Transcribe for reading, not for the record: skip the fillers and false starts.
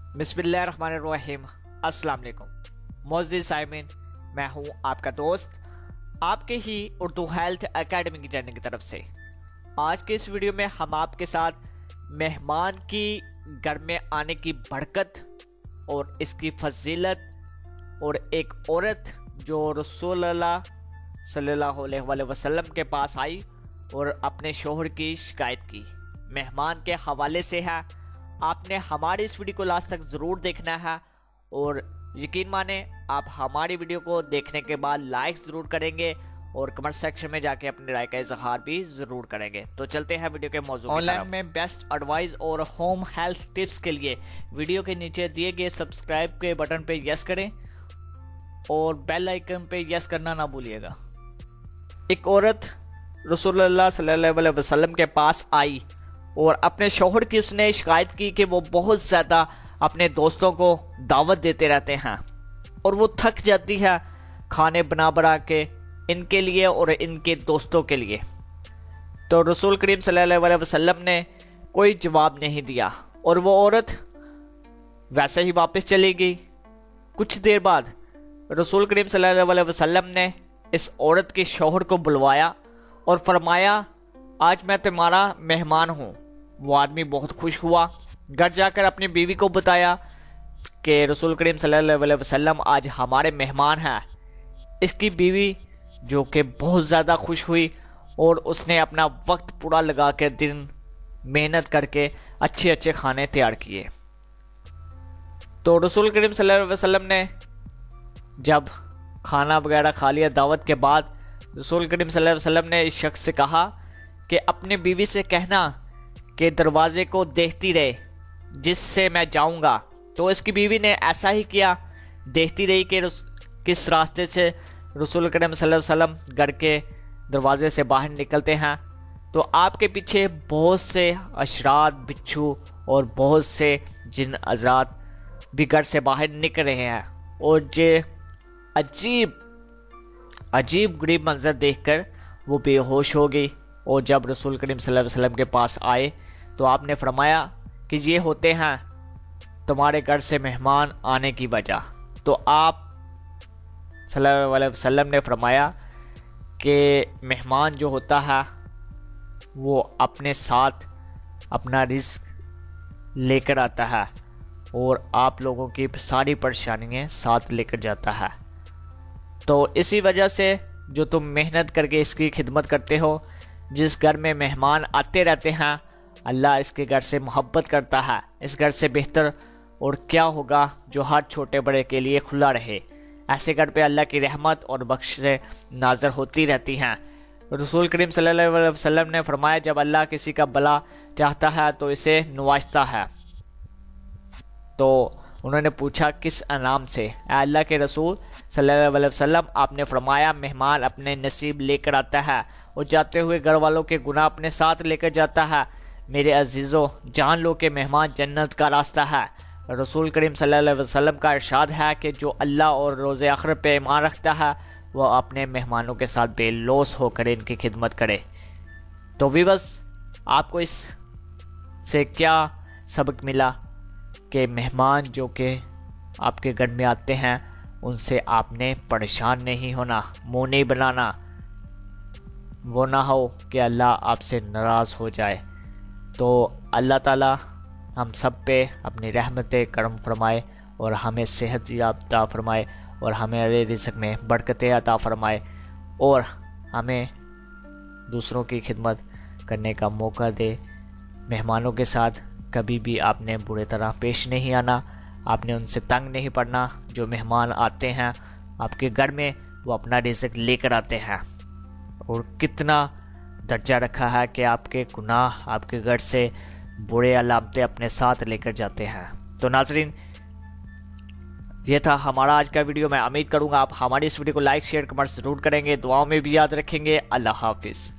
بسم اللہ الرحمن الرحیم۔ السلام علیکم معزز سامعین، میں ہوں آپ کا دوست آپ کے ہی اردو ہیلتھ اکیڈمی کی چینل کی طرف سے۔ آج کے اس ویڈیو میں ہم آپ کے ساتھ مہمان کی گھر میں آنے کی برکت اور اس کی فضیلت، اور ایک عورت جو رسول اللہ صلی اللہ علیہ وآلہ وسلم کے پاس آئی اور اپنے شوہر کی شکایت کی، مہمان کے حوالے سے ہے۔ آپ نے ہماری اس ویڈیو کو لاسٹ تک ضرور دیکھنا ہے، اور یقین مانیں آپ ہماری ویڈیو کو دیکھنے کے بعد لائک ضرور کریں گے اور کمنٹ سیکشن میں جا کے اپنی رائے کا اظہار بھی ضرور کریں گے۔ تو چلتے ہیں ویڈیو کے موضوع آن لائن میں بیسٹ ایڈوائز اور ہوم ہیلتھ ٹپس کے لیے ویڈیو کے نیچے دیے گئے سبسکرائب کے بٹن پہ یس کریں اور بیل آئیکن پہ یس کرنا نہ بھولیے گا۔ ایک عورت رسول اللہ صلی اللہ علیہ وسلم کے پاس آئی اور اپنے شوہر کی اس نے شکایت کی کہ وہ بہت زیادہ اپنے دوستوں کو دعوت دیتے رہتے ہیں اور وہ تھک جاتی ہے کھانے بنا کے ان کے لیے اور ان کے دوستوں کے لیے۔ تو رسول کریم صلی اللہ علیہ وسلم نے کوئی جواب نہیں دیا اور وہ عورت ویسے ہی واپس چلی گئی۔ کچھ دیر بعد رسول کریم صلی اللہ علیہ وسلم نے اس عورت کے شوہر کو بلوایا اور فرمایا، آج میں تمہارا مہمان ہوں۔ وہ آدمی بہت خوش ہوا، گھر جا کر اپنی بیوی کو بتایا کہ رسول کریم صلی اللہ علیہ وسلم آج ہمارے مہمان ہیں۔ اس کی بیوی جو کہ بہت زیادہ خوش ہوئی اور اس نے اپنا وقت پورا لگا کے دن محنت کر کے اچھے اچھے کھانے تیار کیے۔ تو رسول کریم صلی اللہ علیہ وسلم نے جب کھانا وغیرہ کھا لیا دعوت کے بعد، رسول کریم صلی اللہ علیہ وسلم نے اس شخص سے کہا کہ اپنے بیوی سے کہنا کہ دروازے کو دیکھتی رہے جس سے میں جاؤں گا۔ تو اس کی بیوی نے ایسا ہی کیا، دیکھتی رہی کہ کس راستے سے رسول کریم صلی اللہ علیہ وسلم گھر کے دروازے سے باہر نکلتے ہیں۔ تو آپ کے پیچھے بہت سے اشرات بچھو اور بہت سے جن حضرات بھی گھر سے باہر نکل رہے ہیں، اور یہ عجیب غریب منظر دیکھ کر وہ بے ہوش ہو گئی۔ اور جب رسول کریم صلی اللہ علیہ وسلم کے پاس آئے تو آپ نے فرمایا کہ یہ ہوتے ہیں تمہارے گھر سے مہمان آنے کی وجہ۔ تو آپ صلی اللہ علیہ وسلم نے فرمایا کہ مہمان جو ہوتا ہے وہ اپنے ساتھ اپنا رزق لے کر آتا ہے اور آپ لوگوں کی ساری پریشانیاں ساتھ لے کر جاتا ہے۔ تو اسی وجہ سے جو تم محنت کر کے اس کی خدمت کرتے ہو، جس گھر میں مہمان آتے رہتے ہیں، اللہ اس کے گھر سے محبت کرتا ہے۔ اس گھر سے بہتر اور کیا ہوگا جو ہر چھوٹے بڑے کے لیے کھلا رہے۔ ایسے گھر پہ اللہ کی رحمت اور بخش سے نازل ہوتی رہتی ہیں۔ رسول کریم صلی اللہ علیہ وسلم نے فرمایا، جب اللہ کسی کا بھلا چاہتا ہے تو اسے نوازتا ہے۔ تو انہوں نے پوچھا کس انعام سے؟ اے اللہ کے رسول صلی اللہ علیہ وسلم، آپ نے فرمایا مہمان اپنے نصیب لے کر آتا ہے اور جاتے ہوئے گھر والوں کے گناہ اپنے ساتھ لے کر جاتا ہے۔ میرے عزیزو، جان لو کہ مہمان جنت کا راستہ ہے۔ رسول کریم صلی اللہ علیہ وسلم کا ارشاد ہے کہ جو اللہ اور روز آخر پہ ایمان رکھتا ہے وہ اپنے مہمانوں کے ساتھ بے لوث ہو کر ان کی خدمت کرے۔ تو ویورز، آپ کو اس سے کیا سبق ملا کہ مہمان جو کہ آپ کے گھر میں آتے ہیں ان سے آپ نے پریشان نہیں ہونا، منہ نہیں بنانا، وہ نہ ہو کہ اللہ آپ سے ناراض ہو جائے۔ تو اللہ تعالیٰ ہم سب پہ اپنی رحمت کرم فرمائے اور ہمیں صحت یافتہ فرمائے اور ہمارے رزق میں برکتیں عطا فرمائے اور ہمیں دوسروں کی خدمت کرنے کا موقع دے۔ مہمانوں کے ساتھ کبھی بھی آپ نے برے طرح پیش نہیں آنا، آپ نے ان سے تنگ نہیں پڑنا۔ جو مہمان آتے ہیں آپ کے گھر میں وہ اپنا رزق لے کر آتے ہیں، اور کتنا درجہ رکھا ہے کہ آپ کے گناہ آپ کے گھر سے برے علامتیں اپنے ساتھ لے کر جاتے ہیں۔ تو ناظرین، یہ تھا ہمارا آج کا ویڈیو۔ میں امید کروں گا آپ ہماری اس ویڈیو کو لائک شیئر کمنٹ ضرور کریں گے، دعاؤں میں بھی یاد رکھیں گے۔ اللہ حافظ۔